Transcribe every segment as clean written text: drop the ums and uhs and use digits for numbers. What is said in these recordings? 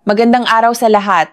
Magandang araw sa lahat.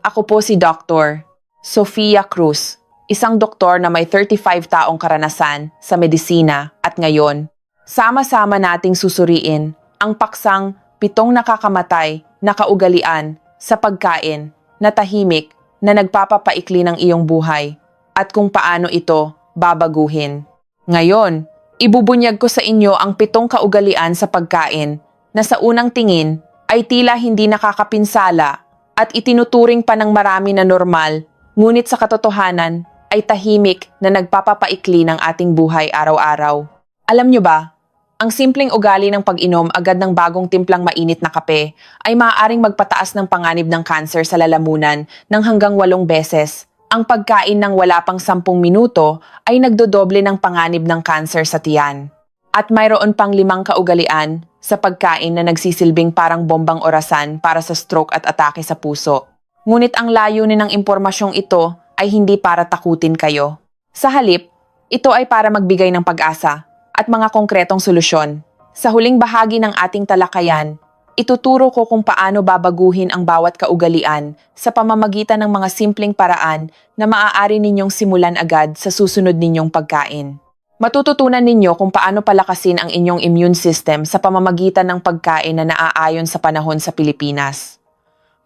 Ako po si Dr. Sofia Cruz, isang doktor na may 35 taong karanasan sa medisina at ngayon, sama-sama nating susuriin ang paksang 7 nakakamatay na kaugalian sa pagkain na tahimik na nagpapapaikli ng iyong buhay at kung paano ito babaguhin. Ngayon, ibubunyag ko sa inyo ang 7 kaugalian sa pagkain na sa unang tingin ay tila hindi nakakapinsala at itinuturing pa ng marami na normal, ngunit sa katotohanan ay tahimik na nagpapapaikli ng ating buhay araw-araw. Alam nyo ba, ang simpleng ugali ng pag-inom agad ng bagong timplang mainit na kape ay maaaring magpataas ng panganib ng kanser sa lalamunan ng hanggang 8 beses. Ang pagkain ng wala pang 10 minuto ay nagdodoble ng panganib ng kanser sa tiyan. At mayroon pang 5 kaugalian sa pagkain na nagsisilbing parang bombang orasan para sa stroke at atake sa puso. Ngunit ang layunin ng impormasyong ito ay hindi para takutin kayo. Sa halip, ito ay para magbigay ng pag-asa at mga konkretong solusyon. Sa huling bahagi ng ating talakayan, ituturo ko kung paano babaguhin ang bawat kaugalian sa pamamagitan ng mga simpleng paraan na maaari ninyong simulan agad sa susunod ninyong pagkain. Matututunan ninyo kung paano palakasin ang inyong immune system sa pamamagitan ng pagkain na naaayon sa panahon sa Pilipinas.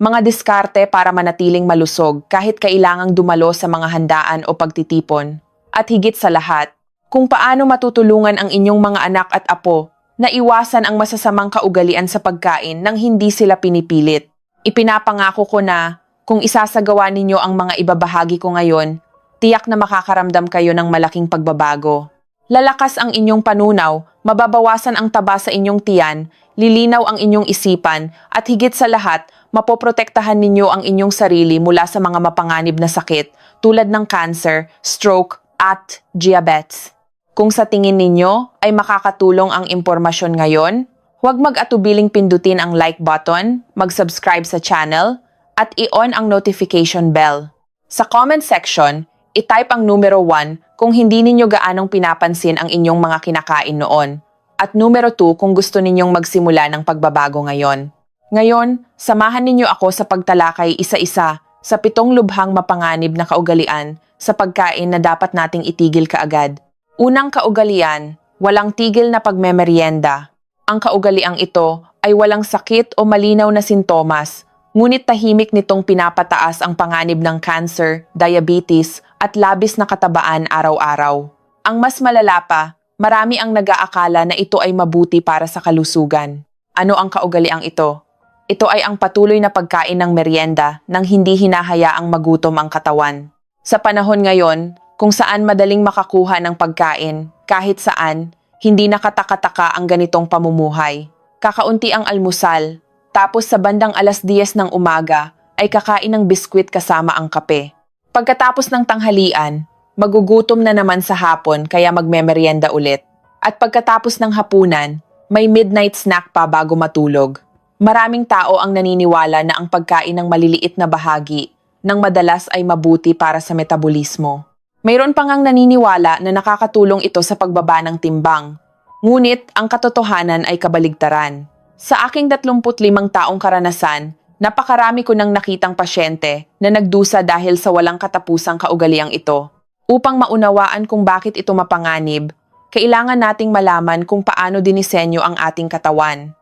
Mga diskarte para manatiling malusog kahit kailangang dumalo sa mga handaan o pagtitipon. At higit sa lahat, kung paano matutulungan ang inyong mga anak at apo na iwasan ang masasamang kaugalian sa pagkain nang hindi sila pinipilit. Ipinapangako ko na kung isasagawa ninyo ang mga ibabahagi ko ngayon, tiyak na makakaramdam kayo ng malaking pagbabago. Lalakas ang inyong panunaw, mababawasan ang taba sa inyong tiyan, lilinaw ang inyong isipan, at higit sa lahat, mapoprotektahan ninyo ang inyong sarili mula sa mga mapanganib na sakit tulad ng cancer, stroke, at diabetes. Kung sa tingin ninyo ay makakatulong ang impormasyon ngayon, huwag mag-atubiling pindutin ang like button, mag-subscribe sa channel, at i-on ang notification bell. Sa comment section, i-type ang numero 1 kung hindi ninyo gaanong pinapansin ang inyong mga kinakain noon. At numero 2 kung gusto ninyong magsimula ng pagbabago ngayon. Ngayon, samahan ninyo ako sa pagtalakay isa-isa sa 7 lubhang mapanganib na kaugalian sa pagkain na dapat nating itigil kaagad. Unang kaugalian, walang tigil na pagmemeryenda. Ang kaugaliang ito ay walang sakit o malinaw na sintomas, ngunit tahimik nitong pinapataas ang panganib ng cancer, diabetes, at labis na katabaan araw-araw. Ang mas malala pa, marami ang nag-aakala na ito ay mabuti para sa kalusugan. Ano ang kaugaliang ito? Ito ay ang patuloy na pagkain ng merienda nang hindi hinahayaang magutom ang katawan. Sa panahon ngayon, kung saan madaling makakuha ng pagkain, kahit saan, hindi nakataka-taka ang ganitong pamumuhay. Kakaunti ang almusal, tapos sa bandang 10:00 ng umaga ay kakain ng biskwit kasama ang kape. Pagkatapos ng tanghalian, magugutom na naman sa hapon kaya magmemeryenda ulit. At pagkatapos ng hapunan, may midnight snack pa bago matulog. Maraming tao ang naniniwala na ang pagkain ng maliliit na bahagi ng madalas ay mabuti para sa metabolismo. Mayroon pang ang naniniwala na nakakatulong ito sa pagbaba ng timbang. Ngunit ang katotohanan ay kabaligtaran. Sa aking 35 taong karanasan, napakarami ko nang nakitang pasyente na nagdusa dahil sa walang katapusang kaugaliang ito. Upang maunawaan kung bakit ito mapanganib, kailangan nating malaman kung paano dinisenyo ang ating katawan.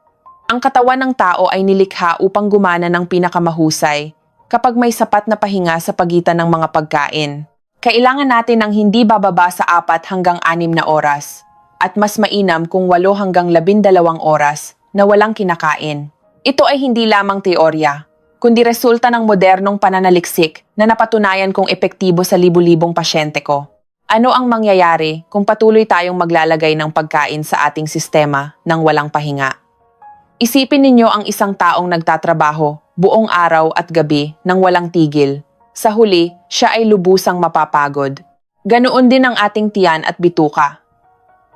Ang katawan ng tao ay nilikha upang gumana ng pinakamahusay kapag may sapat na pahinga sa pagitan ng mga pagkain. Kailangan natin ng hindi bababa sa 4 hanggang 6 na oras at mas mainam kung 8 hanggang 12 oras na walang kinakain. Ito ay hindi lamang teorya, kundi resulta ng modernong pananaliksik na napatunayan kong epektibo sa libu-libong pasyente ko. Ano ang mangyayari kung patuloy tayong maglalagay ng pagkain sa ating sistema ng walang pahinga? Isipin ninyo ang isang taong nagtatrabaho buong araw at gabi nang walang tigil. Sa huli, siya ay lubusang mapapagod. Ganoon din ang ating tiyan at bituka.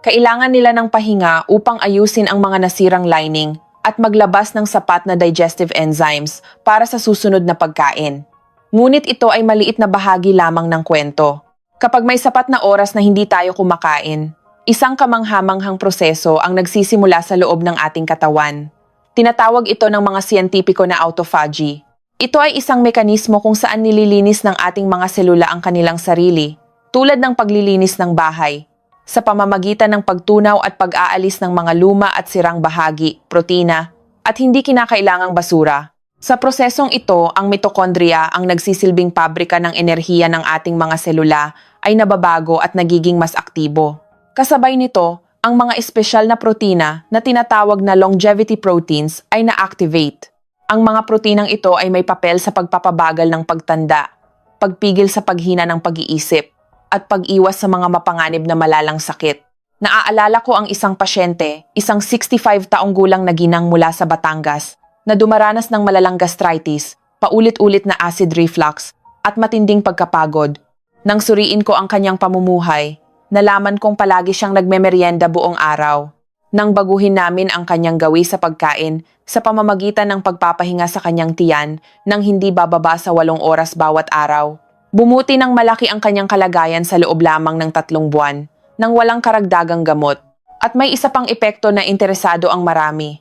Kailangan nila ng pahinga upang ayusin ang mga nasirang lining at maglabas ng sapat na digestive enzymes para sa susunod na pagkain. Ngunit ito ay maliit na bahagi lamang ng kwento. Kapag may sapat na oras na hindi tayo kumakain, isang kamanghamanghang proseso ang nagsisimula sa loob ng ating katawan. Tinatawag ito ng mga siyentipiko na autophagy. Ito ay isang mekanismo kung saan nililinis ng ating mga selula ang kanilang sarili, tulad ng paglilinis ng bahay, sa pamamagitan ng pagtunaw at pag-aalis ng mga luma at sirang bahagi, protina, at hindi kinakailangang basura. Sa prosesong ito, ang mitokondriya, ang nagsisilbing pabrika ng enerhiya ng ating mga selula, ay nababago at nagiging mas aktibo. Kasabay nito, ang mga espesyal na protina na tinatawag na longevity proteins ay na-activate. Ang mga protinang ito ay may papel sa pagpapabagal ng pagtanda, pagpigil sa paghina ng pag-iisip, at pag-iwas sa mga mapanganib na malalang sakit. Naaalala ko ang isang pasyente, isang 65 taong gulang na ginang mula sa Batangas, na dumaranas ng malalang gastritis, paulit-ulit na acid reflux, at matinding pagkapagod. Nang suriin ko ang kanyang pamumuhay, nalaman kong palagi siyang nagmemeryenda buong araw. Nang baguhin namin ang kanyang gawi sa pagkain sa pamamagitan ng pagpapahinga sa kanyang tiyan nang hindi bababa sa 8 oras bawat araw. Bumuti ng malaki ang kanyang kalagayan sa loob lamang ng 3 buwan nang walang karagdagang gamot. At may isa pang epekto na interesado ang marami,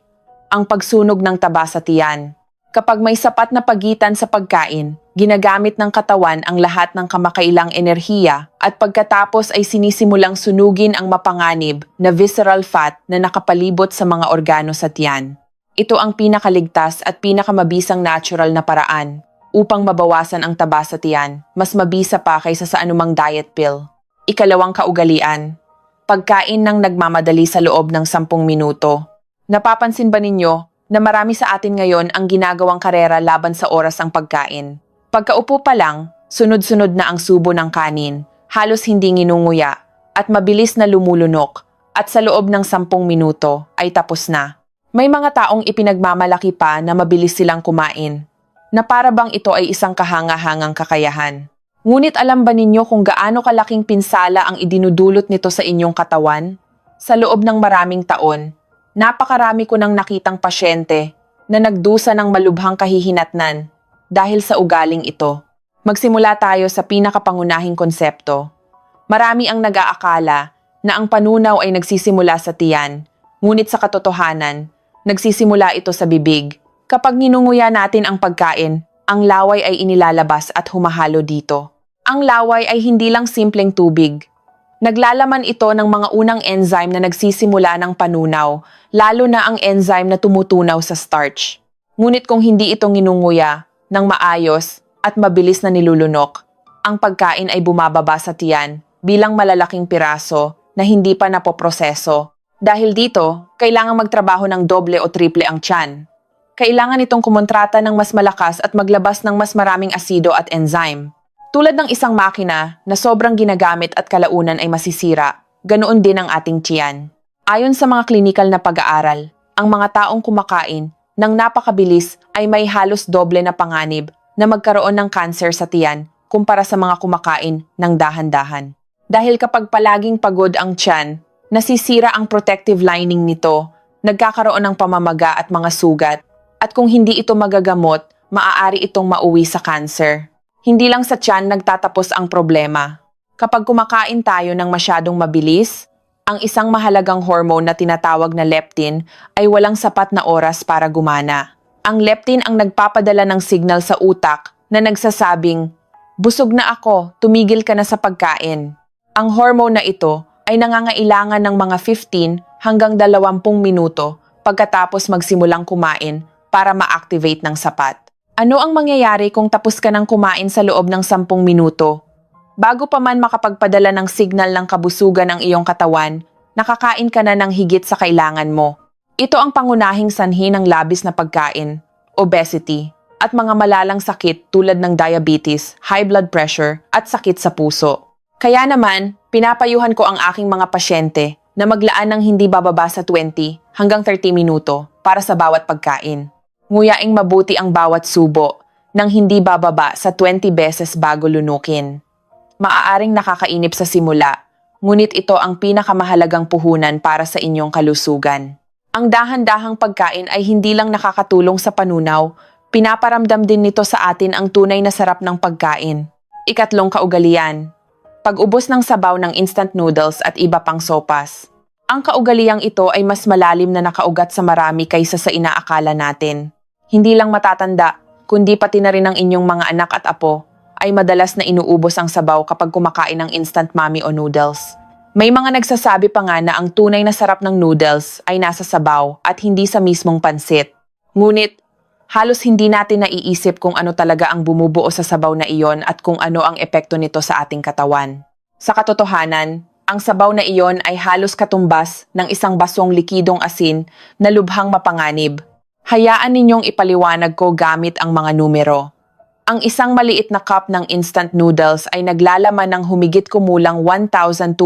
ang pagsunog ng taba sa tiyan. Kapag may sapat na pagitan sa pagkain, ginagamit ng katawan ang lahat ng kamakailang enerhiya at pagkatapos ay sinisimulang sunugin ang mapanganib na visceral fat na nakapalibot sa mga organo sa tiyan. Ito ang pinakaligtas at pinakamabisang natural na paraan upang mabawasan ang taba sa tiyan, mas mabisa pa kaysa sa anumang diet pill. Ikalawang kaugalian, pagkain ng nagmamadali sa loob ng 10 minuto. Napapansin ba ninyo na marami sa atin ngayon ang ginagawang karera laban sa oras ang pagkain? Pagkaupo pa lang, sunod-sunod na ang subo ng kanin, halos hindi nginunguya, at mabilis na lumulunok, at sa loob ng 10 minuto ay tapos na. May mga taong ipinagmamalaki pa na mabilis silang kumain, na para bang ito ay isang kahanga-hangang kakayahan. Ngunit alam ba ninyo kung gaano kalaking pinsala ang idinudulot nito sa inyong katawan? Sa loob ng maraming taon, napakarami ko nang nakitang pasyente na nagdusa ng malubhang kahihinatnan dahil sa ugaling ito. Magsimula tayo sa pinakapangunahing konsepto. Marami ang nag-aakala na ang panunaw ay nagsisimula sa tiyan, ngunit sa katotohanan, nagsisimula ito sa bibig. Kapag ninunguya natin ang pagkain, ang laway ay inilalabas at humahalo dito. Ang laway ay hindi lang simpleng tubig. Naglalaman ito ng mga unang enzyme na nagsisimula ng panunaw, lalo na ang enzyme na tumutunaw sa starch. Ngunit kung hindi ito nginunguya ng maayos at mabilis na nilulunok, ang pagkain ay bumababa sa tiyan bilang malalaking piraso na hindi pa napoproseso. Dahil dito, kailangang magtrabaho ng doble o triple ang tiyan. Kailangan itong kumontrata ng mas malakas at maglabas ng mas maraming asido at enzyme. Tulad ng isang makina na sobrang ginagamit at kalaunan ay masisira, ganoon din ang ating tiyan. Ayon sa mga klinikal na pag-aaral, ang mga taong kumakain ng napakabilis ay may halos doble na panganib na magkaroon ng cancer sa tiyan kumpara sa mga kumakain ng dahan-dahan. Dahil kapag palaging pagod ang tiyan, nasisira ang protective lining nito, nagkakaroon ng pamamaga at mga sugat, at kung hindi ito magagamot, maaari itong mauwi sa cancer. Hindi lang sa tiyan nagtatapos ang problema. Kapag kumakain tayo ng masyadong mabilis, ang isang mahalagang hormone na tinatawag na leptin ay walang sapat na oras para gumana. Ang leptin ang nagpapadala ng signal sa utak na nagsasabing, "Busog na ako, tumigil ka na sa pagkain." Ang hormone na ito ay nangangailangan ng mga 15 hanggang 20 minuto pagkatapos magsimulang kumain para ma-activate ng sapat. Ano ang mangyayari kung tapos ka ng kumain sa loob ng 10 minuto? Bago pa man makapagpadala ng signal ng kabusugan ang iyong katawan, nakakain ka na ng higit sa kailangan mo. Ito ang pangunahing sanhi ng labis na pagkain, obesity, at mga malalang sakit tulad ng diabetes, high blood pressure, at sakit sa puso. Kaya naman, pinapayuhan ko ang aking mga pasyente na maglaan ng hindi bababa sa 20 hanggang 30 minuto para sa bawat pagkain. Nguyaing mabuti ang bawat subo nang hindi bababa sa 20 beses bago lunukin. Maaaring nakakainip sa simula, ngunit ito ang pinakamahalagang puhunan para sa inyong kalusugan. Ang dahan-dahang pagkain ay hindi lang nakakatulong sa panunaw, pinaparamdam din nito sa atin ang tunay na sarap ng pagkain. Ikatlong kaugalian, pag-ubos ng sabaw ng instant noodles at iba pang sopas. Ang kaugaliang ito ay mas malalim na nakaugat sa marami kaysa sa inaakala natin. Hindi lang matatanda, kundi pati na rin ang inyong mga anak at apo ay madalas na inuubos ang sabaw kapag kumakain ng instant mommy o noodles. May mga nagsasabi pa nga na ang tunay na sarap ng noodles ay nasa sabaw at hindi sa mismong pansit. Ngunit, halos hindi natin naiisip kung ano talaga ang bumubuo sa sabaw na iyon at kung ano ang epekto nito sa ating katawan. Sa katotohanan, ang sabaw na iyon ay halos katumbas ng isang basong likidong asin na lubhang mapanganib. Hayaan ninyong ipaliwanag ko gamit ang mga numero. Ang isang maliit na cup ng instant noodles ay naglalaman ng humigit kumulang 1,200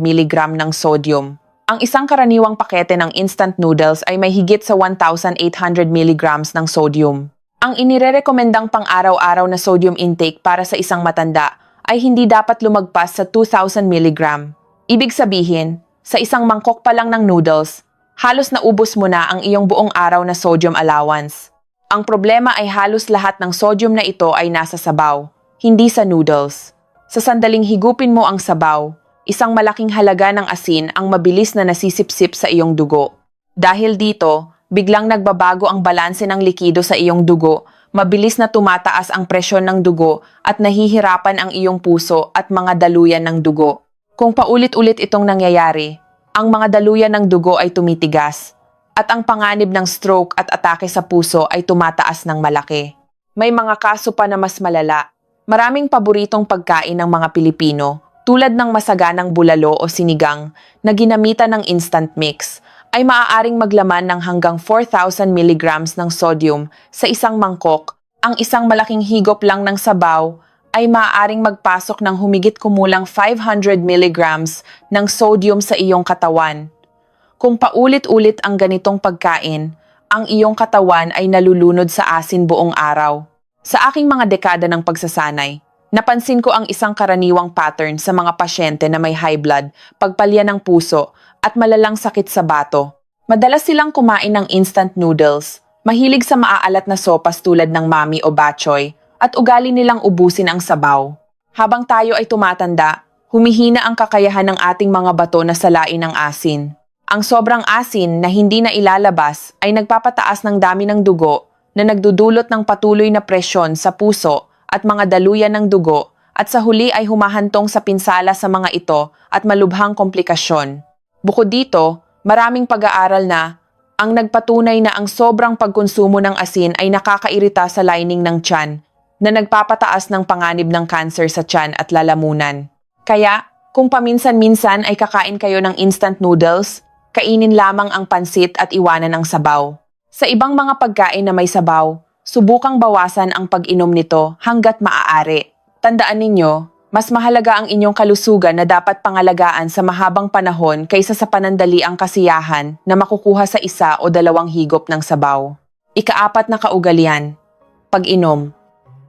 mg ng sodium. Ang isang karaniwang pakete ng instant noodles ay may higit sa 1,800 mg ng sodium. Ang inirerekomendang pang-araw-araw na sodium intake para sa isang matanda ay hindi dapat lumagpas sa 2,000 mg. Ibig sabihin, sa isang mangkok pa lang ng noodles, halos naubos mo na ang iyong buong araw na sodium allowance. Ang problema ay halos lahat ng sodium na ito ay nasa sabaw, hindi sa noodles. Sa sandaling higupin mo ang sabaw, isang malaking halaga ng asin ang mabilis na nasisipsip sa iyong dugo. Dahil dito, biglang nagbabago ang balanse ng likido sa iyong dugo, mabilis na tumataas ang presyon ng dugo at nahihirapan ang iyong puso at mga daluyan ng dugo. Kung paulit-ulit itong nangyayari, ang mga daluyan ng dugo ay tumitigas at ang panganib ng stroke at atake sa puso ay tumataas ng malaki. May mga kaso pa na mas malala. Maraming paboritong pagkain ng mga Pilipino, tulad ng masaganang bulalo o sinigang na ginamitan ng instant mix, ay maaaring maglaman ng hanggang 4,000 mg ng sodium sa isang mangkok. Ang isang malaking higop lang ng sabaw ay maaaring magpasok ng humigit kumulang 500 mg ng sodium sa iyong katawan. Kung paulit-ulit ang ganitong pagkain, ang iyong katawan ay nalulunod sa asin buong araw. Sa aking mga dekada ng pagsasanay, napansin ko ang isang karaniwang pattern sa mga pasyente na may high blood, pagpalya ng puso, at malalang sakit sa bato. Madalas silang kumain ng instant noodles, mahilig sa maaalat na sopas tulad ng mami o bachoy, at ugali nilang ubusin ang sabaw. Habang tayo ay tumatanda, humihina ang kakayahan ng ating mga bato na salain ng asin. Ang sobrang asin na hindi na ilalabas ay nagpapataas ng dami ng dugo na nagdudulot ng patuloy na presyon sa puso at mga daluyan ng dugo at sa huli ay humahantong sa pinsala sa mga ito at malubhang komplikasyon. Bukod dito, maraming pag-aaral na ang nagpatunay na ang sobrang pagkonsumo ng asin ay nakakairita sa lining ng tiyan na nagpapataas ng panganib ng cancer sa tiyan at lalamunan. Kaya, kung paminsan-minsan ay kakain kayo ng instant noodles, kainin lamang ang pansit at iwanan ang sabaw. Sa ibang mga pagkain na may sabaw, subukang bawasan ang pag-inom nito hanggat maaari. Tandaan ninyo, mas mahalaga ang inyong kalusugan na dapat pangalagaan sa mahabang panahon kaysa sa panandaliang kasiyahan na makukuha sa isa o dalawang higop ng sabaw. Ika-4 na kaugalian, pag-inom.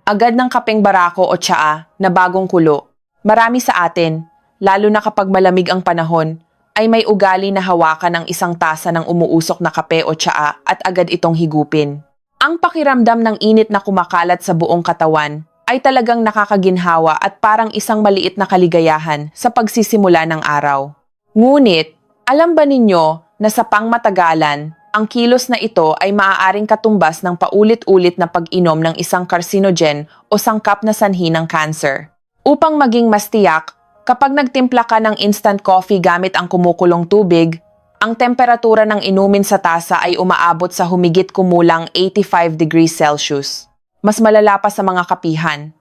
Agad ng kapeng barako o tsaa na bagong kulo. Marami sa atin, lalo na kapag malamig ang panahon, ay may ugali na hawakan ang isang tasa ng umuusok na kape o tsaa at agad itong higupin. Ang pakiramdam ng init na kumakalat sa buong katawan ay talagang nakakaginhawa at parang isang maliit na kaligayahan sa pagsisimula ng araw. Ngunit, alam ba ninyo na sa pangmatagalan, ang kilos na ito ay maaaring katumbas ng paulit-ulit na pag-inom ng isang carcinogen o sangkap na sanhi ng cancer. Upang maging mas tiyak, kapag nagtimpla ka ng instant coffee gamit ang kumukulong tubig, ang temperatura ng inumin sa tasa ay umaabot sa humigit kumulang 85 degrees Celsius. Mas malala pa sa mga kapihan.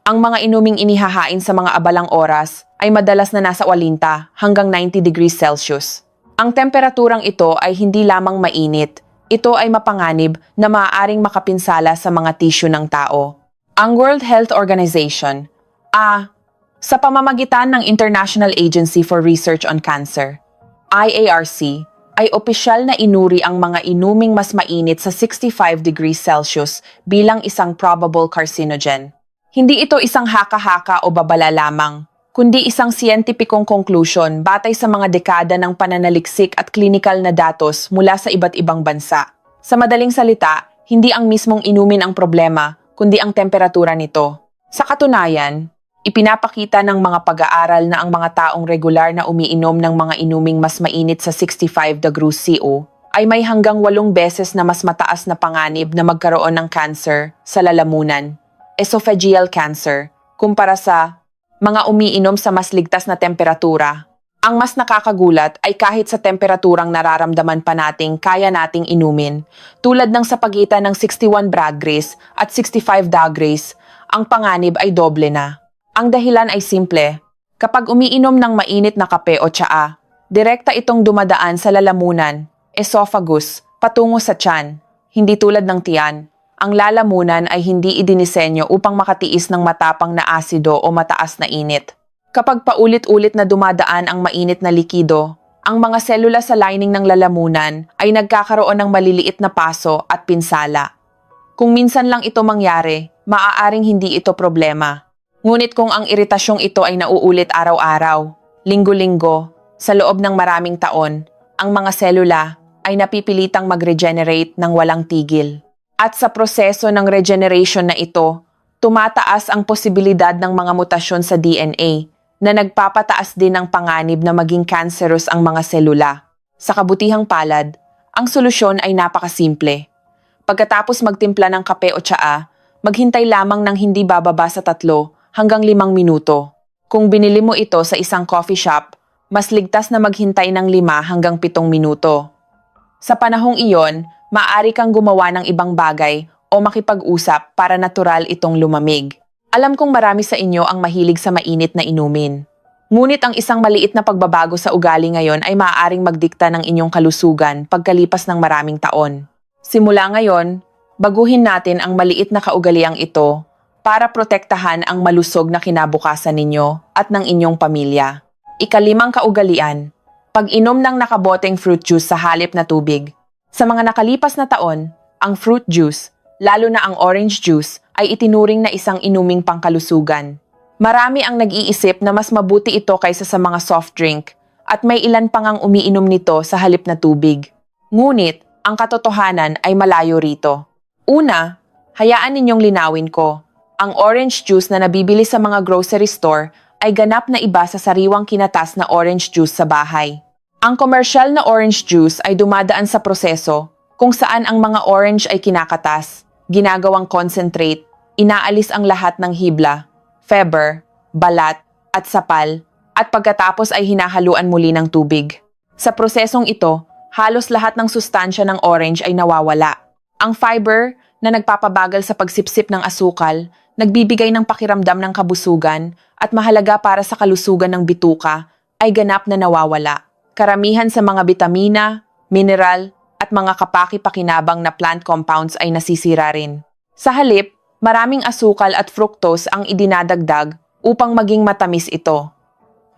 Ang mga inuming inihahain sa mga abalang oras ay madalas na nasa 80 hanggang 90 degrees Celsius. Ang temperaturang ito ay hindi lamang mainit, ito ay mapanganib na maaaring makapinsala sa mga tisyu ng tao. Ang World Health Organization, sa pamamagitan ng International Agency for Research on Cancer, IARC, ay opisyal na inuri ang mga inuming mas mainit sa 65 degrees Celsius bilang isang probable carcinogen. Hindi ito isang haka-haka o babala lamang, kundi isang siyentipikong conclusion batay sa mga dekada ng pananaliksik at klinikal na datos mula sa iba't ibang bansa. Sa madaling salita, hindi ang mismong inumin ang problema, kundi ang temperatura nito. Sa katunayan, Ipinapakita ng mga pag-aaral na ang mga taong regular na umiinom ng mga inuming mas mainit sa 65 degrees CO ay may hanggang 8 beses na mas mataas na panganib na magkaroon ng cancer sa lalamunan, esophageal cancer, kumpara sa mga umiinom sa mas ligtas na temperatura. Ang mas nakakagulat ay kahit sa temperaturang nararamdaman pa nating kaya nating inumin, tulad ng sa pagitan ng 61 degrees at 65 degrees, ang panganib ay doble na. Ang dahilan ay simple. Kapag umiinom ng mainit na kape o tsaa, direkta itong dumadaan sa lalamunan, esophagus, patungo sa tiyan. Hindi tulad ng tiyan. Ang lalamunan ay hindi idinisenyo upang makatiis ng matapang na asido o mataas na init. Kapag paulit-ulit na dumadaan ang mainit na likido, ang mga selula sa lining ng lalamunan ay nagkakaroon ng maliliit na paso at pinsala. Kung minsan lang ito mangyari, maaaring hindi ito problema. Ngunit kung ang iritasyong ito ay nauulit araw-araw, linggo-linggo, sa loob ng maraming taon, ang mga selula ay napipilitang mag-regenerate ng walang tigil. At sa proseso ng regeneration na ito, tumataas ang posibilidad ng mga mutasyon sa DNA na nagpapataas din ng panganib na maging cancerous ang mga selula. Sa kabutihang palad, ang solusyon ay napakasimple. Pagkatapos magtimpla ng kape o tsaa, maghintay lamang ng hindi bababa sa 3 hanggang 5 minuto. Kung binili mo ito sa isang coffee shop, mas ligtas na maghintay ng 5 hanggang 7 minuto. Sa panahong iyon, maaari kang gumawa ng ibang bagay o makipag-usap para natural itong lumamig. Alam kong marami sa inyo ang mahilig sa mainit na inumin. Ngunit ang isang maliit na pagbabago sa ugali ngayon ay maaaring magdikta ng inyong kalusugan pagkalipas ng maraming taon. Simula ngayon, baguhin natin ang maliit na kaugaliang ito para protektahan ang malusog na kinabukasan ninyo at ng inyong pamilya. Ika-5 kaugalian, pag-inom ng nakaboteng fruit juice sa halip na tubig. Sa mga nakalipas na taon, ang fruit juice, lalo na ang orange juice, ay itinuring na isang inuming pangkalusugan. Marami ang nag-iisip na mas mabuti ito kaysa sa mga soft drink at may ilan pang ang umiinom nito sa halip na tubig. Ngunit, ang katotohanan ay malayo rito. Una, hayaan ninyong linawin ko. Ang orange juice na nabibili sa mga grocery store ay ganap na iba sa sariwang kinatas na orange juice sa bahay. Ang komersyal na orange juice ay dumadaan sa proseso kung saan ang mga orange ay kinakatas, ginagawang concentrate, inaalis ang lahat ng hibla, fiber, balat, at sapal, at pagkatapos ay hinahaluan muli ng tubig. Sa prosesong ito, halos lahat ng sustansya ng orange ay nawawala. Ang fiber na nagpapabagal sa pagsipsip ng asukal, nagbibigay ng pakiramdam ng kabusugan at mahalaga para sa kalusugan ng bituka ay ganap na nawawala. Karamihan sa mga bitamina, mineral, at mga kapaki-pakinabang na plant compounds ay nasisira rin. Sa halip, maraming asukal at fructose ang idinadagdag upang maging matamis ito.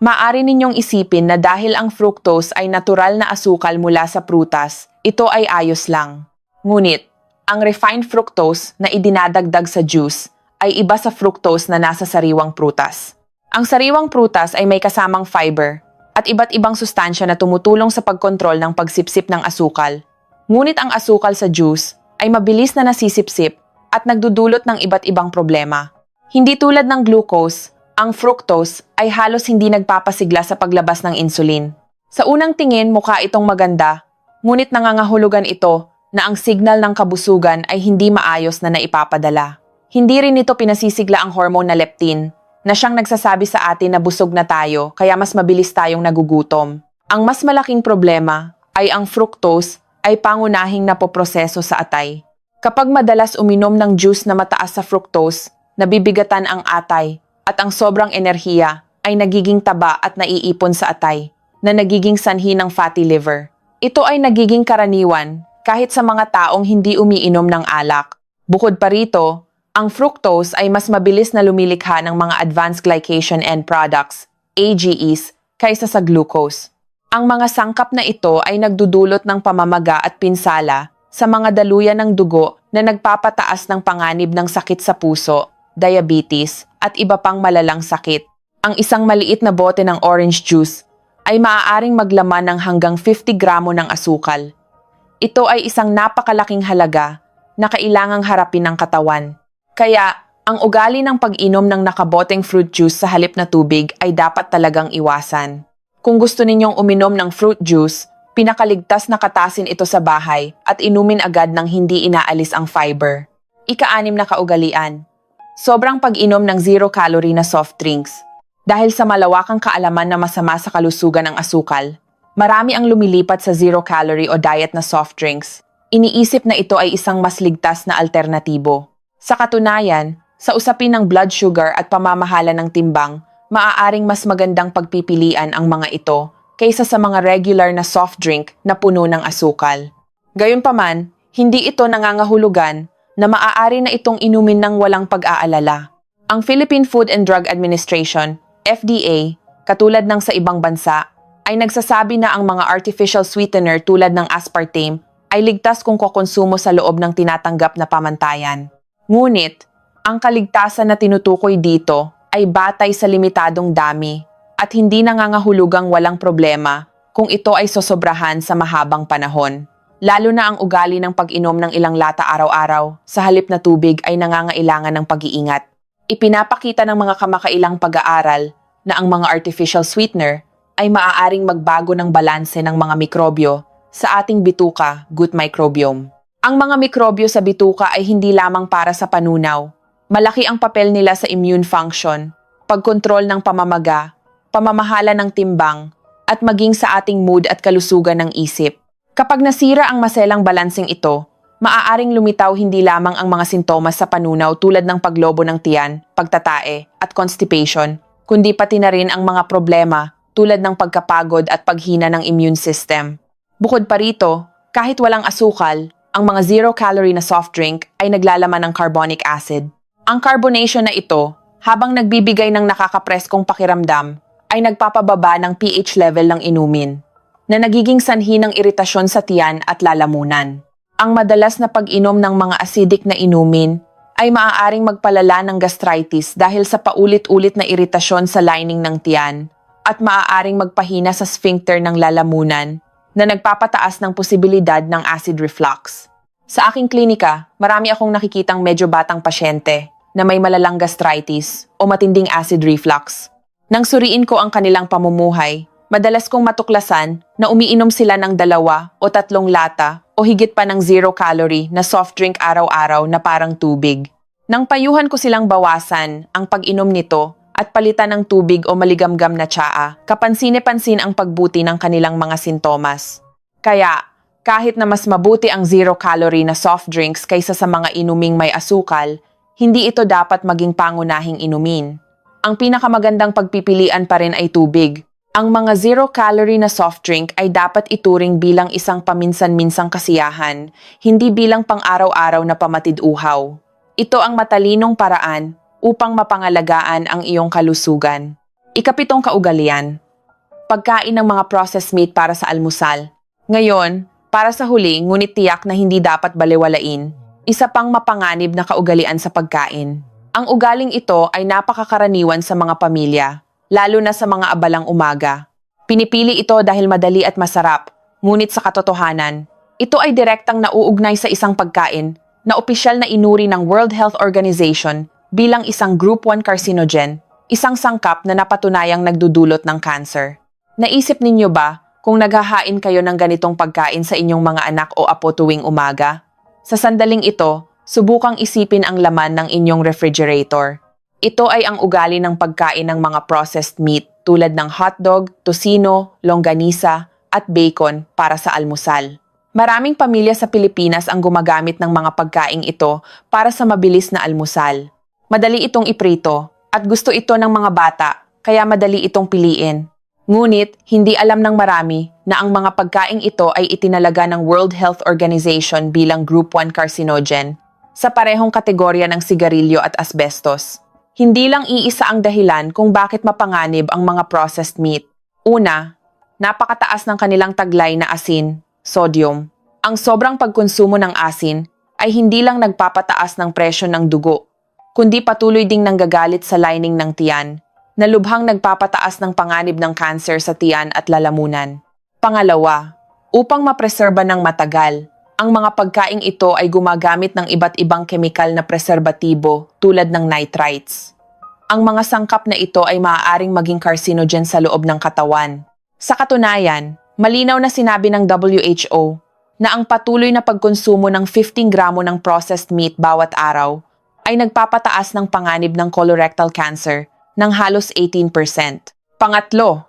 Maaari ninyong isipin na dahil ang fructose ay natural na asukal mula sa prutas, ito ay ayos lang. Ngunit, ang refined fructose na idinadagdag sa juice ay iba sa fructose na nasa sariwang prutas. Ang sariwang prutas ay may kasamang fiber at iba't ibang sustansya na tumutulong sa pagkontrol ng pagsipsip ng asukal. Ngunit ang asukal sa juice ay mabilis na nasisipsip at nagdudulot ng iba't ibang problema. Hindi tulad ng glucose, ang fructose ay halos hindi nagpapasigla sa paglabas ng insulin. Sa unang tingin, mukha itong maganda, ngunit nangangahulugan ito na ang signal ng kabusugan ay hindi maayos na naipapadala. Hindi rin ito pinasisigla ang hormone na leptin, na siyang nagsasabi sa atin na busog na tayo kaya mas mabilis tayong nagugutom. Ang mas malaking problema ay ang fructose ay pangunahing napoproseso sa atay. Kapag madalas uminom ng juice na mataas sa fructose, nabibigatan ang atay at ang sobrang enerhiya ay nagiging taba at naiipon sa atay, na nagiging sanhi ng fatty liver. Ito ay nagiging karaniwan kahit sa mga taong hindi umiinom ng alak. Bukod pa rito, ang fructose ay mas mabilis na lumilikha ng mga advanced glycation end products, AGEs, kaysa sa glucose. Ang mga sangkap na ito ay nagdudulot ng pamamaga at pinsala sa mga daluyan ng dugo na nagpapataas ng panganib ng sakit sa puso, diabetes, at iba pang malalang sakit. Ang isang maliit na bote ng orange juice ay maaaring maglaman ng hanggang 50 gramo ng asukal. Ito ay isang napakalaking halaga na kailangang harapin ng katawan. Kaya, Ang ugali ng pag-inom ng nakaboteng fruit juice sa halip na tubig ay dapat talagang iwasan. Kung gusto ninyong uminom ng fruit juice, pinakaligtas na katasin ito sa bahay at inumin agad ng hindi inaalis ang fiber. Ika-6 na kaugalian. Sobrang pag-inom ng zero-calorie na soft drinks. Dahil sa malawakang kaalaman na masama sa kalusugan ang asukal, marami ang lumilipat sa zero-calorie o diet na soft drinks. Iniisip na ito ay isang mas ligtas na alternatibo. Sa katunayan, sa usapin ng blood sugar at pamamahala ng timbang, maaaring mas magandang pagpipilian ang mga ito kaysa sa mga regular na soft drink na puno ng asukal. Gayunpaman, hindi ito nangangahulugan na maaari na itong inumin ng walang pag-aalala. Ang Philippine Food and Drug Administration, FDA, katulad ng sa ibang bansa, ay nagsasabi na ang mga artificial sweetener tulad ng aspartame ay ligtas kung kukonsumo sa loob ng tinatanggap na pamantayan. Ngunit, ang kaligtasan na tinutukoy dito ay batay sa limitadong dami at hindi nangangahulugang walang problema kung ito ay sosobrahan sa mahabang panahon. Lalo na ang ugali ng pag-inom ng ilang lata araw-araw sa halip na tubig ay nangangailangan ng pag-iingat. Ipinapakita ng mga kamakailang pag-aaral na ang mga artificial sweetener ay maaaring magbago ng balanse ng mga mikrobyo sa ating bituka, gut microbiome. Ang mga mikrobyo sa bituka ay hindi lamang para sa panunaw. Malaki ang papel nila sa immune function, pagkontrol ng pamamaga, pamamahala ng timbang, at maging sa ating mood at kalusugan ng isip. Kapag nasira ang maselang balansing ito, maaaring lumitaw hindi lamang ang mga sintomas sa panunaw tulad ng paglobo ng tiyan, pagtatae, at constipation, kundi pati na rin ang mga problema tulad ng pagkapagod at paghina ng immune system. Bukod pa rito, kahit walang asukal, ang mga zero-calorie na soft drink ay naglalaman ng carbonic acid. Ang carbonation na ito, habang nagbibigay ng nakakapreskong pakiramdam, ay nagpapababa ng pH level ng inumin, na nagiging sanhi ng iritasyon sa tiyan at lalamunan. Ang madalas na pag-inom ng mga acidic na inumin ay maaaring magpalala ng gastritis dahil sa paulit-ulit na iritasyon sa lining ng tiyan at maaaring magpahina sa sphincter ng lalamunan na nagpapataas ng posibilidad ng acid reflux. Sa aking klinika, marami akong nakikitang medyo batang pasyente na may malalang gastritis o matinding acid reflux. Nang suriin ko ang kanilang pamumuhay, madalas kong matuklasan na umiinom sila ng 2 o 3 lata o higit pa ng zero-calorie na soft drink araw-araw na parang tubig. Nang payuhan ko silang bawasan ang pag-inom nito at palitan ng tubig o maligamgam na tsaa, kapansin-pansin ang pagbuti ng kanilang mga sintomas. Kaya, kahit na mas mabuti ang zero-calorie na soft drinks kaysa sa mga inuming may asukal, hindi ito dapat maging pangunahing inumin. Ang pinakamagandang pagpipilian pa rin ay tubig. Ang mga zero-calorie na soft drink ay dapat ituring bilang isang paminsan-minsang kasiyahan, hindi bilang pang-araw-araw na pamatid-uhaw. Ito ang matalinong paraan upang mapangalagaan ang iyong kalusugan. Ika-7 kaugalian. Pagkain ng mga processed meat para sa almusal. Ngayon, para sa huli ngunit tiyak na hindi dapat balewalain, isa pang mapanganib na kaugalian sa pagkain. Ang ugaling ito ay napakakaraniwan sa mga pamilya, lalo na sa mga abalang umaga. Pinipili ito dahil madali at masarap, ngunit sa katotohanan, ito ay direktang nauugnay sa isang pagkain na opisyal na inuri ng World Health Organization bilang isang Group 1 carcinogen, isang sangkap na napatunayang nagdudulot ng cancer. Naisip ninyo ba kung naghahain kayo ng ganitong pagkain sa inyong mga anak o apo tuwing umaga? Sa sandaling ito, subukang isipin ang laman ng inyong refrigerator. Ito ay ang ugali ng pagkain ng mga processed meat tulad ng hotdog, tocino, longganisa, at bacon para sa almusal. Maraming pamilya sa Pilipinas ang gumagamit ng mga pagkaing ito para sa mabilis na almusal. Madali itong iprito at gusto ito ng mga bata, kaya madali itong piliin. Ngunit, hindi alam ng marami na ang mga pagkaing ito ay itinalaga ng World Health Organization bilang Group 1 carcinogen sa parehong kategorya ng sigarilyo at asbestos. Hindi lang iisa ang dahilan kung bakit mapanganib ang mga processed meat. Una, napakataas ng kanilang taglay na asin, sodium. Ang sobrang pagkonsumo ng asin ay hindi lang nagpapataas ng presyo ng dugo, kundi patuloy ding nanggagalit sa lining ng tiyan, na lubhang nagpapataas ng panganib ng cancer sa tiyan at lalamunan. Pangalawa, upang mapreserba ng matagal, Ang mga pagkaing ito ay gumagamit ng iba't ibang kemikal na preserbatibo tulad ng nitrites. Ang mga sangkap na ito ay maaaring maging carcinogen sa loob ng katawan. Sa katunayan, malinaw na sinabi ng WHO na ang patuloy na pagkonsumo ng 15 gramo ng processed meat bawat araw ay nagpapataas ng panganib ng colorectal cancer ng halos 18%. Pangatlo,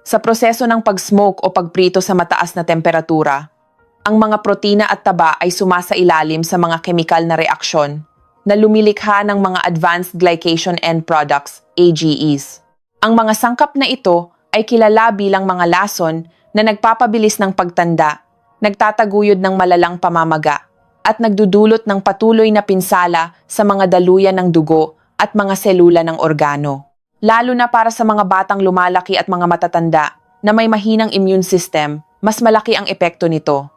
sa proseso ng pag-smoke o pagprito sa mataas na temperatura, ang mga protina at taba ay sumasailalim sa mga kemikal na reaksyon na lumilikha ng mga Advanced Glycation End Products, AGEs. Ang mga sangkap na ito ay kilala bilang mga lason na nagpapabilis ng pagtanda, nagtataguyod ng malalang pamamaga, at nagdudulot ng patuloy na pinsala sa mga daluyan ng dugo at mga selula ng organo. Lalo na para sa mga batang lumalaki at mga matatanda na may mahinang immune system, mas malaki ang epekto nito.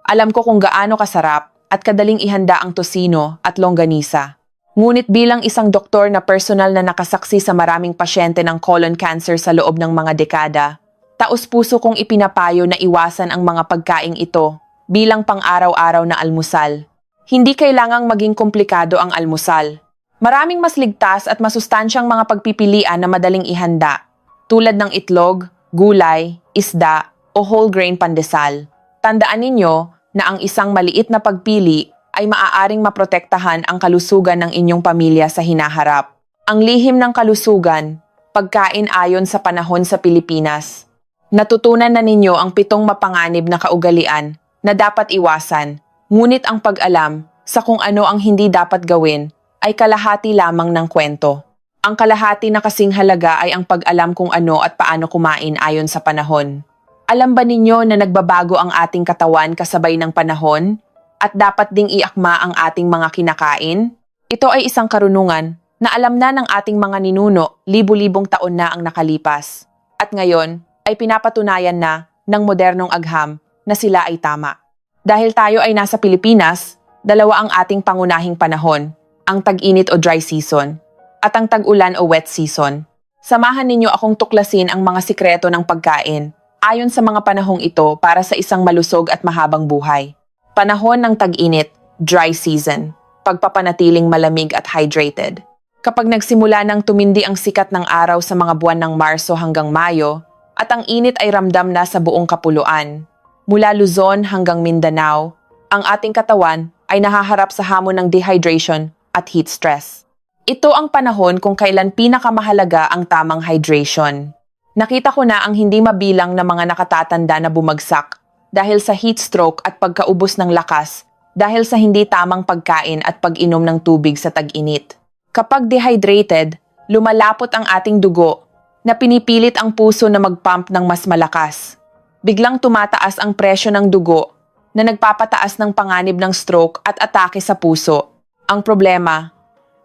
Alam ko kung gaano kasarap at kadaling ihanda ang tosino at longganisa. Ngunit bilang isang doktor na personal na nakasaksi sa maraming pasyente ng colon cancer sa loob ng mga dekada, taos-puso kong ipinapayo na iwasan ang mga pagkaing ito bilang pang-araw-araw na almusal. Hindi kailangang maging komplikado ang almusal. Maraming mas ligtas at masustansyang mga pagpipilian na madaling ihanda, tulad ng itlog, gulay, isda, o whole grain pandesal. Tandaan ninyo na ang isang maliit na pagpili ay maaaring maprotektahan ang kalusugan ng inyong pamilya sa hinaharap. Ang lihim ng kalusugan, pagkain ayon sa panahon sa Pilipinas. Natutunan na ninyo ang 7 mapanganib na kaugalian na dapat iwasan, ngunit ang pag-alam sa kung ano ang hindi dapat gawin ay kalahati lamang ng kwento. Ang kalahati na kasing halaga ay ang pag-alam kung ano at paano kumain ayon sa panahon. Alam ba ninyo na nagbabago ang ating katawan kasabay ng panahon? At dapat ding iakma ang ating mga kinakain? Ito ay isang karunungan na alam na ng ating mga ninuno libu-libong taon na ang nakalipas. At ngayon ay pinapatunayan na ng modernong agham na sila ay tama. Dahil tayo ay nasa Pilipinas, 2 ang ating pangunahing panahon, ang tag-init o dry season at ang tag-ulan o wet season. Samahan ninyo akong tuklasin ang mga sikreto ng pagkain ayon sa mga panahong ito para sa isang malusog at mahabang buhay. Panahon ng tag-init, dry season, pagpapanatiling malamig at hydrated. Kapag nagsimula ng tumindi ang sikat ng araw sa mga buwan ng Marso hanggang Mayo, at ang init ay ramdam na sa buong kapuluan, mula Luzon hanggang Mindanao, ang ating katawan ay nahaharap sa hamon ng dehydration at heat stress. Ito ang panahon kung kailan pinakamahalaga ang tamang hydration. Nakita ko na ang hindi mabilang na mga nakatatanda na bumagsak dahil sa heat stroke at pagkaubos ng lakas dahil sa hindi tamang pagkain at pag-inom ng tubig sa tag-init. Kapag dehydrated, lumalapot ang ating dugo na pinipilit ang puso na mag-pump ng mas malakas. Biglang tumataas ang presyo ng dugo na nagpapataas ng panganib ng stroke at atake sa puso. Ang problema,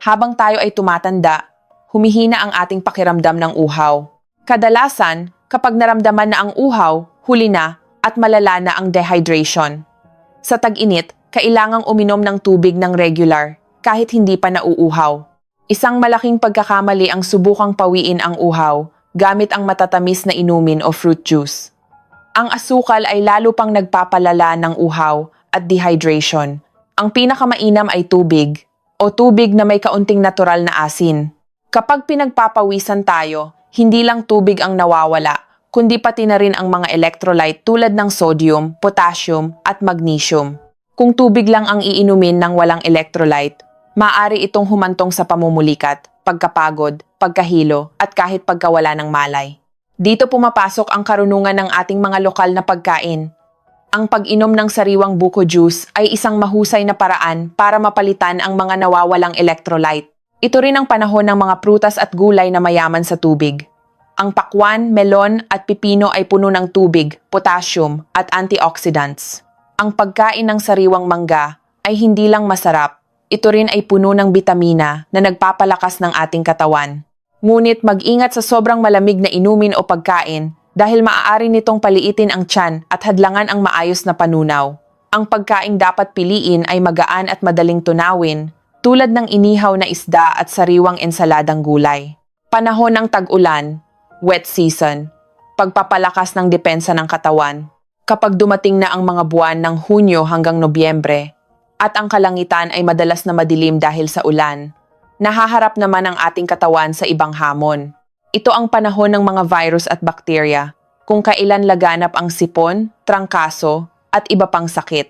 habang tayo ay tumatanda, humihina ang ating pakiramdam ng uhaw. Kadalasan, kapag naramdaman na ang uhaw, huli na at malala na ang dehydration. Sa tag-init, kailangang uminom ng tubig ng regular kahit hindi pa nauuhaw. Isang malaking pagkakamali ang subukang pawiin ang uhaw gamit ang matatamis na inumin o fruit juice. Ang asukal ay lalo pang nagpapalala ng uhaw at dehydration. Ang pinakamainam ay tubig o tubig na may kaunting natural na asin. Kapag pinagpapawisan tayo, hindi lang tubig ang nawawala, kundi pati na rin ang mga electrolyte tulad ng sodium, potassium at magnesium. Kung tubig lang ang iinumin ng walang electrolyte, maaari itong humantong sa pamumulikat, pagkapagod, pagkahilo at kahit pagkawala ng malay. Dito pumapasok ang karunungan ng ating mga lokal na pagkain. Ang pag-inom ng sariwang buko juice ay isang mahusay na paraan para mapalitan ang mga nawawalang electrolyte. Ito rin ang panahon ng mga prutas at gulay na mayaman sa tubig. Ang pakwan, melon at pipino ay puno ng tubig, potassium at antioxidants. Ang pagkain ng sariwang mangga ay hindi lang masarap, ito rin ay puno ng bitamina na nagpapalakas ng ating katawan. Ngunit mag-ingat sa sobrang malamig na inumin o pagkain dahil maaari nitong paliitin ang tiyan at hadlangan ang maayos na panunaw. Ang pagkaing dapat piliin ay magaan at madaling tunawin, tulad ng inihaw na isda at sariwang ensaladang gulay. Panahon ng tag-ulan, wet season, pagpapalakas ng depensa ng katawan. Kapag dumating na ang mga buwan ng Hunyo hanggang Nobyembre at ang kalangitan ay madalas na madilim dahil sa ulan, nahaharap naman ang ating katawan sa ibang hamon. Ito ang panahon ng mga virus at bakterya, kung kailan laganap ang sipon, trangkaso, at iba pang sakit.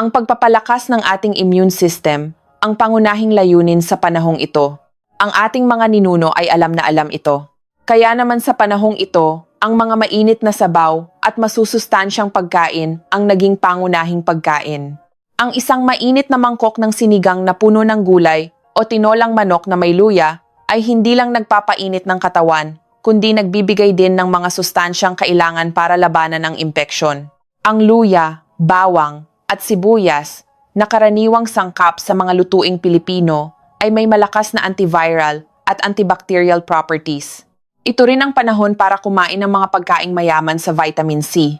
Ang pagpapalakas ng ating immune system ang pangunahing layunin sa panahong ito. Ang ating mga ninuno ay alam na alam ito. Kaya naman sa panahong ito, ang mga mainit na sabaw at masusustansyang pagkain ang naging pangunahing pagkain. Ang isang mainit na mangkok ng sinigang na puno ng gulay o tinolang manok na may luya ay hindi lang nagpapainit ng katawan, kundi nagbibigay din ng mga sustansyang kailangan para labanan ang impeksyon. Ang luya, bawang, at sibuyas, na karaniwang sangkap sa mga lutuing Pilipino, ay may malakas na antiviral at antibacterial properties. Ito rin ang panahon para kumain ng mga pagkaing mayaman sa vitamin C.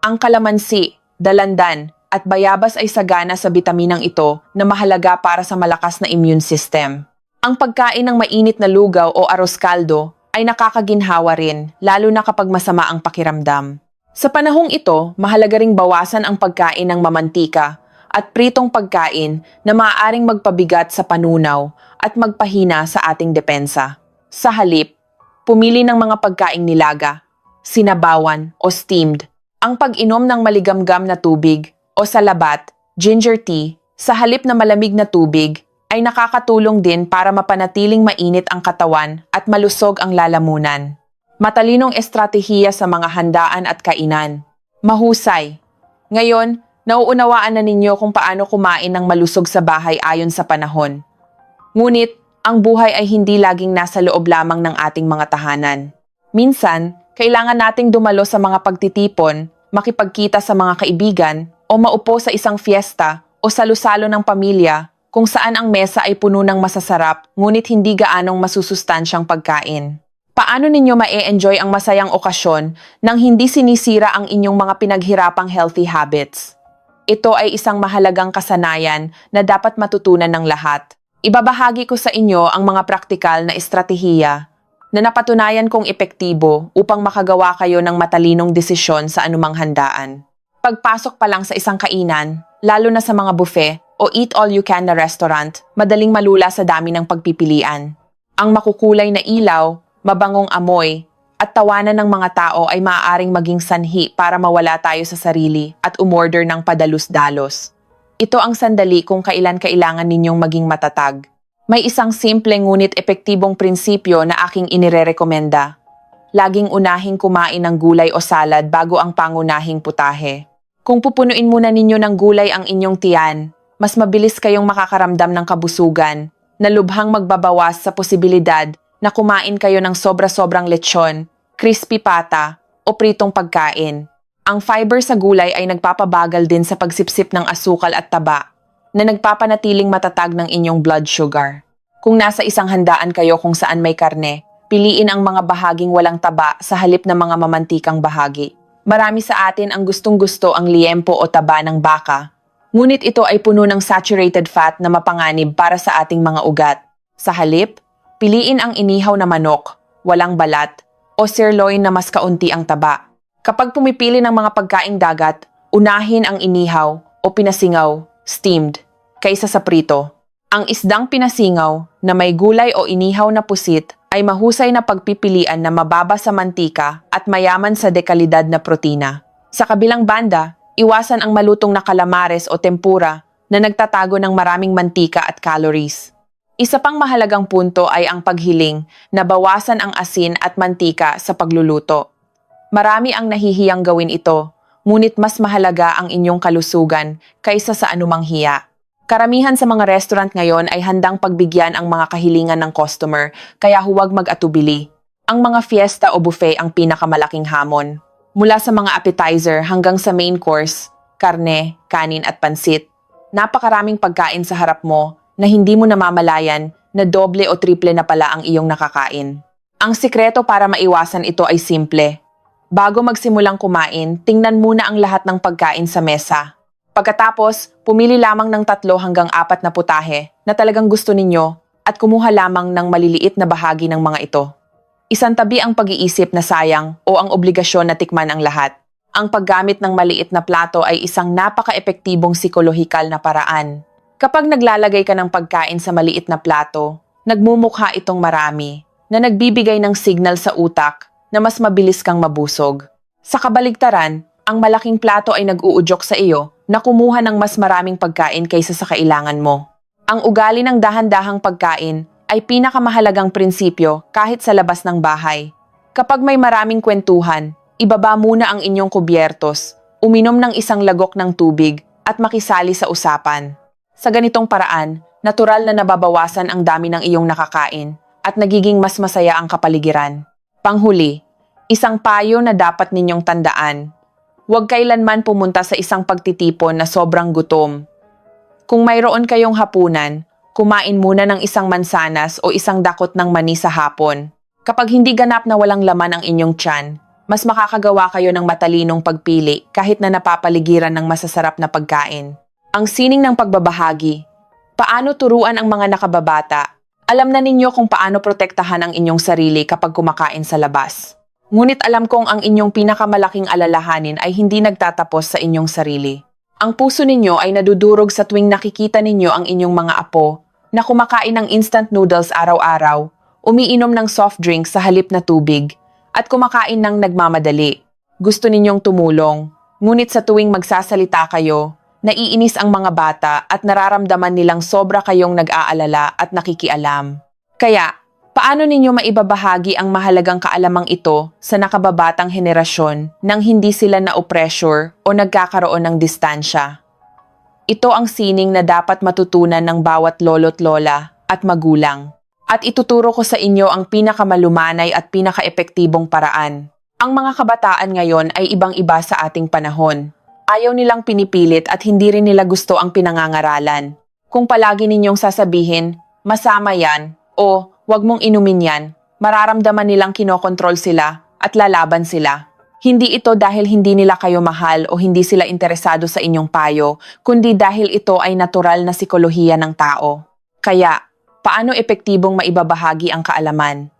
Ang kalamansi, dalandan, at bayabas ay sagana sa bitaminang ito na mahalaga para sa malakas na immune system. Ang pagkain ng mainit na lugaw o arroz caldo ay nakakaginhawa rin, lalo na kapag masama ang pakiramdam. Sa panahong ito, mahalaga ring bawasan ang pagkain ng mamantika at pritong pagkain na maaaring magpabigat sa panunaw at magpahina sa ating depensa. Sa halip, pumili ng mga pagkaing nilaga, sinabawan o steamed. Ang pag-inom ng maligamgam na tubig o salabat, ginger tea, sa halip na malamig na tubig ay nakakatulong din para mapanatiling mainit ang katawan at malusog ang lalamunan. Matalinong estratehiya sa mga handaan at kainan. Mahusay. Ngayon, nauunawaan na ninyo kung paano kumain ng malusog sa bahay ayon sa panahon. Ngunit, ang buhay ay hindi laging nasa loob lamang ng ating mga tahanan. Minsan, kailangan nating dumalo sa mga pagtitipon, makipagkita sa mga kaibigan, o maupo sa isang fiesta o salusalo ng pamilya kung saan ang mesa ay puno ng masasarap ngunit hindi gaanong masusustansyang pagkain. Paano ninyo ma-e-enjoy ang masayang okasyon nang hindi sinisira ang inyong mga pinaghirapang healthy habits? Ito ay isang mahalagang kasanayan na dapat matutunan ng lahat. Ibabahagi ko sa inyo ang mga praktikal na estratehiya na napatunayan kong epektibo upang makagawa kayo ng matalinong desisyon sa anumang handaan. Pagpasok pa lang sa isang kainan, lalo na sa mga buffet o eat-all-you-can na restaurant, madaling malula sa dami ng pagpipilian. Ang makukulay na ilaw, mabangong amoy, at tawanan ng mga tao ay maaaring maging sanhi para mawala tayo sa sarili at umorder ng padalus-dalos. Ito ang sandali kung kailan kailangan ninyong maging matatag. May isang simple ngunit epektibong prinsipyo na aking inirerekomenda. Laging unahing kumain ng gulay o salad bago ang pangunahing putahe. Kung pupunuin muna ninyo ng gulay ang inyong tiyan, mas mabilis kayong makakaramdam ng kabusugan na lubhang magbabawas sa posibilidad na kumain kayo ng sobra-sobrang lechon, crispy pata, o pritong pagkain. Ang fiber sa gulay ay nagpapabagal din sa pagsipsip ng asukal at taba na nagpapanatiling matatag ng inyong blood sugar. Kung nasa isang handaan kayo kung saan may karne, piliin ang mga bahaging walang taba sa halip ng mga mamantikang bahagi. Marami sa atin ang gustong-gusto ang liempo o taba ng baka, ngunit ito ay puno ng saturated fat na mapanganib para sa ating mga ugat. Sa halip, piliin ang inihaw na manok, walang balat, o sirloin na mas kaunti ang taba. Kapag pumipili ng mga pagkaing dagat, unahin ang inihaw o pinasingaw, steamed, kaysa sa prito. Ang isdang pinasingaw na may gulay o inihaw na pusit ay mahusay na pagpipilian na mababa sa mantika at mayaman sa dekalidad na protina. Sa kabilang banda, iwasan ang malutong na calamares o tempura na nagtatago ng maraming mantika at calories. Isa pang mahalagang punto ay ang paghiling na bawasan ang asin at mantika sa pagluluto. Marami ang nahihiyang gawin ito, ngunit mas mahalaga ang inyong kalusugan kaysa sa anumang hiya. Karamihan sa mga restaurant ngayon ay handang pagbigyan ang mga kahilingan ng customer, kaya huwag mag-atubili. Ang mga fiesta o buffet ang pinakamalaking hamon. Mula sa mga appetizer hanggang sa main course, karne, kanin at pansit. Napakaraming pagkain sa harap mo na hindi mo namamalayan na doble o triple na pala ang iyong nakakain. Ang sikreto para maiwasan ito ay simple. Bago magsimulang kumain, tingnan muna ang lahat ng pagkain sa mesa. Pagkatapos, pumili lamang ng 3 hanggang 4 na putahe na talagang gusto ninyo at kumuha lamang ng maliliit na bahagi ng mga ito. Isantabi ang pag-iisip na sayang o ang obligasyon na tikman ang lahat. ang paggamit ng maliit na plato ay isang napaka-epektibong psikolohikal na paraan. Kapag naglalagay ka ng pagkain sa maliit na plato, nagmumukha itong marami, na nagbibigay ng signal sa utak na mas mabilis kang mabusog. Sa kabaligtaran, ang malaking plato ay nag-uudyok sa iyo na kumuha ng mas maraming pagkain kaysa sa kailangan mo. Ang ugali ng dahan-dahang pagkain ay pinakamahalagang prinsipyo kahit sa labas ng bahay. Kapag may maraming kwentuhan, ibaba muna ang inyong kubyertos, uminom ng isang lagok ng tubig at makisali sa usapan. Sa ganitong paraan, natural na nababawasan ang dami ng iyong nakakain at nagiging mas masaya ang kapaligiran. Panghuli, isang payo na dapat ninyong tandaan. Huwag kailanman pumunta sa isang pagtitipon na sobrang gutom. Kung mayroon kayong hapunan, kumain muna ng isang mansanas o isang dakot ng mani sa hapon. Kapag hindi ganap na walang laman ang inyong tiyan, mas makakagawa kayo ng matalinong pagpili kahit na napapaligiran ng masasarap na pagkain. Ang sining ng pagbabahagi. Paano turuan ang mga nakababata? Alam na ninyo kung paano protektahan ang inyong sarili kapag kumakain sa labas. Ngunit alam kong ang inyong pinakamalaking alalahanin ay hindi nagtatapos sa inyong sarili. Ang puso ninyo ay nadudurog sa tuwing nakikita ninyo ang inyong mga apo na kumakain ng instant noodles araw-araw, umiinom ng soft drinks sa halip na tubig, at kumakain ng nagmamadali. Gusto ninyong tumulong, ngunit sa tuwing magsasalita kayo, naiinis ang mga bata at nararamdaman nilang sobra kayong nag-aalala at nakikialam. Kaya, paano ninyo maibabahagi ang mahalagang kaalamang ito sa nakababatang henerasyon nang hindi sila na-pressure o nagkakaroon ng distansya? Ito ang sining na dapat matutunan ng bawat lolo't lola at magulang. At ituturo ko sa inyo ang pinakamalumanay at pinakaepektibong paraan. Ang mga kabataan ngayon ay ibang-iba sa ating panahon. Ayaw nilang pinipilit at hindi rin nila gusto ang pinangangaralan. Kung palagi ninyong sasabihin, masama yan, o wag mong inumin yan, mararamdaman nilang kinokontrol sila at lalaban sila. Hindi ito dahil hindi nila kayo mahal o hindi sila interesado sa inyong payo, kundi dahil ito ay natural na sikolohiya ng tao. Kaya, paano epektibong maibabahagi ang kaalaman?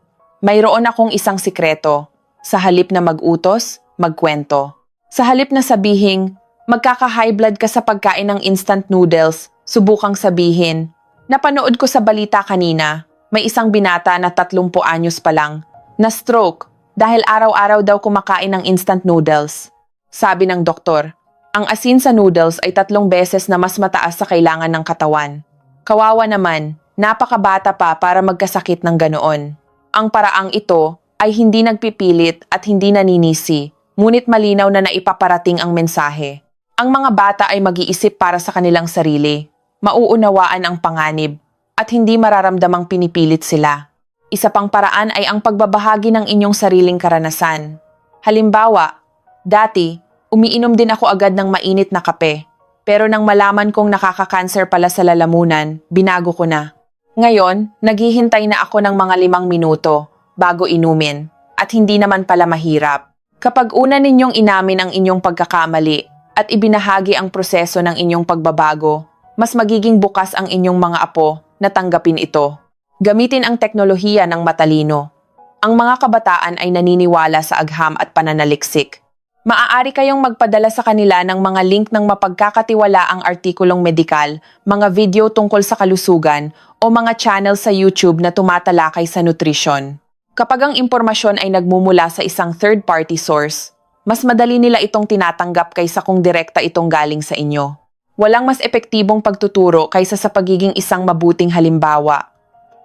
Mayroon akong isang sikreto. Sa halip na mag-utos, magkwento. Sa halip na sabihing, magkaka-high blood ka sa pagkain ng instant noodles, subukang sabihin, napanood ko sa balita kanina, may isang binata na 30 anyos pa lang, na stroke dahil araw-araw daw kumakain ng instant noodles. Sabi ng doktor, ang asin sa noodles ay 3 beses na mas mataas sa kailangan ng katawan. Kawawa naman, napakabata pa para magkasakit ng ganoon. Ang paraang ito ay hindi nagpipilit at hindi naninisi, ngunit malinaw na naipaparating ang mensahe. Ang mga bata ay mag-iisip para sa kanilang sarili, mauunawaan ang panganib, at hindi mararamdamang pinipilit sila. Isa pang paraan ay ang pagbabahagi ng inyong sariling karanasan. Halimbawa, dati, umiinom din ako agad ng mainit na kape, pero nang malaman kong nakaka-cancer pala sa lalamunan, binago ko na. Ngayon, naghihintay na ako ng mga 5 minuto bago inumin, at hindi naman pala mahirap. Kapag una ninyong inamin ang inyong pagkakamali at ibinahagi ang proseso ng inyong pagbabago, mas magiging bukas ang inyong mga apo na tanggapin ito. Gamitin ang teknolohiya ng matalino. Ang mga kabataan ay naniniwala sa agham at pananaliksik. Maaari kayong magpadala sa kanila ng mga link ng mapagkakatiwalaang artikulong medikal, mga video tungkol sa kalusugan, o mga channel sa YouTube na tumatalakay sa nutrisyon. Kapag ang impormasyon ay nagmumula sa isang third-party source, mas madali nila itong tinatanggap kaysa kung direkta itong galing sa inyo. Walang mas epektibong pagtuturo kaysa sa pagiging isang mabuting halimbawa.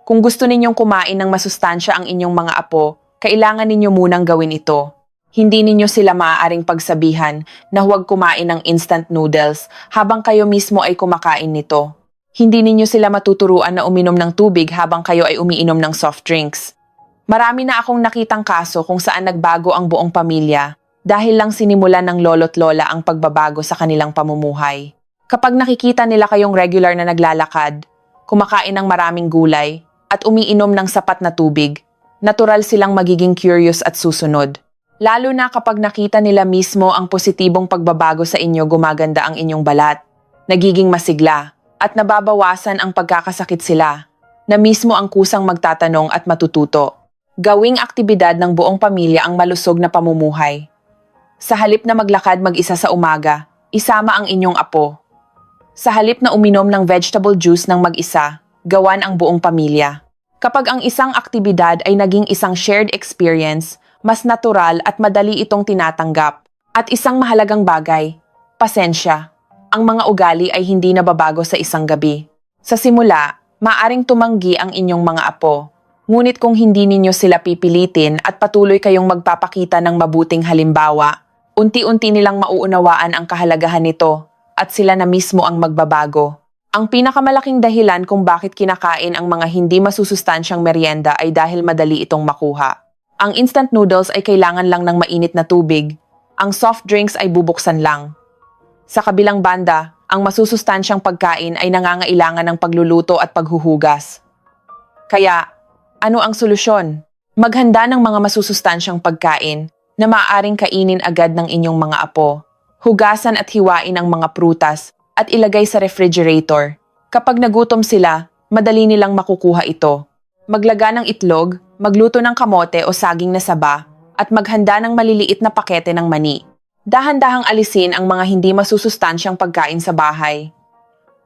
Kung gusto ninyong kumain ng masustansya ang inyong mga apo, kailangan ninyo munang gawin ito. Hindi ninyo sila maaaring pagsabihan na huwag kumain ng instant noodles habang kayo mismo ay kumakain nito. Hindi ninyo sila matuturuan na uminom ng tubig habang kayo ay umiinom ng soft drinks. Marami na akong nakitang kaso kung saan nagbago ang buong pamilya dahil lang sinimulan ng lolo't lola ang pagbabago sa kanilang pamumuhay. Kapag nakikita nila kayong regular na naglalakad, kumakain ng maraming gulay, at umiinom ng sapat na tubig, natural silang magiging curious at susunod. Lalo na kapag nakita nila mismo ang positibong pagbabago sa inyo, gumaganda ang inyong balat, nagiging masigla, at nababawasan ang pagkakasakit sila, na mismo ang kusang magtatanong at matututo. Gawing aktibidad ng buong pamilya ang malusog na pamumuhay. Sa halip na maglakad mag-isa sa umaga, isama ang inyong apo. Sa halip na uminom ng vegetable juice ng mag-isa, gawan ang buong pamilya. Kapag ang isang aktibidad ay naging isang shared experience, mas natural at madali itong tinatanggap. At isang mahalagang bagay, pasensya. Ang mga ugali ay hindi nababago sa isang gabi. Sa simula, maaring tumanggi ang inyong mga apo. Ngunit kung hindi ninyo sila pipilitin at patuloy kayong magpapakita ng mabuting halimbawa, unti-unti nilang mauunawaan ang kahalagahan nito at sila na mismo ang magbabago. Ang pinakamalaking dahilan kung bakit kinakain ang mga hindi masusustansyang merienda ay dahil madali itong makuha. Ang instant noodles ay kailangan lang ng mainit na tubig. Ang soft drinks ay bubuksan lang. Sa kabilang banda, ang masusustansyang pagkain ay nangangailangan ng pagluluto at paghuhugas. Kaya, ano ang solusyon? Maghanda ng mga masusustansyang pagkain na maaaring kainin agad ng inyong mga apo. Hugasan at hiwain ang mga prutas at ilagay sa refrigerator. Kapag nagutom sila, madali nilang makukuha ito. Maglaga ng itlog, magluto ng kamote o saging na saba, at maghanda ng maliliit na pakete ng mani. Dahan-dahang alisin ang mga hindi masusustansyang pagkain sa bahay.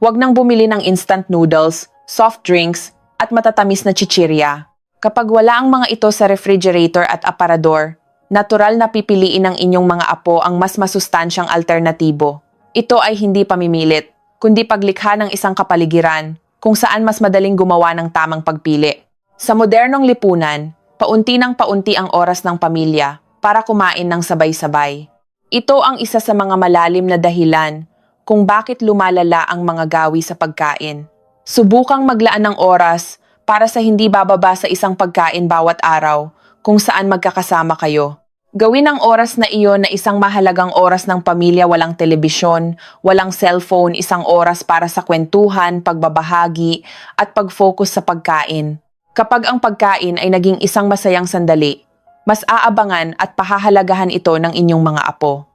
Huwag nang bumili ng instant noodles, soft drinks, at matatamis na chichirya. Kapag wala ang mga ito sa refrigerator at aparador, natural na pipiliin ng inyong mga apo ang mas masustansyang alternatibo. Ito ay hindi pamimilit, kundi paglikha ng isang kapaligiran kung saan mas madaling gumawa ng tamang pagpili. Sa modernong lipunan, paunti ng paunti ang oras ng pamilya para kumain ng sabay-sabay. Ito ang isa sa mga malalim na dahilan kung bakit lumalala ang mga gawi sa pagkain. Subukang maglaan ng oras para sa hindi bababa sa isang pagkain bawat araw kung saan magkakasama kayo. Gawin ang oras na iyon na isang mahalagang oras ng pamilya, walang telebisyon, walang cellphone, isang oras para sa kwentuhan, pagbabahagi, at pag-focus sa pagkain. Kapag ang pagkain ay naging isang masayang sandali, mas aabangan at pahahalagahan ito ng inyong mga apo.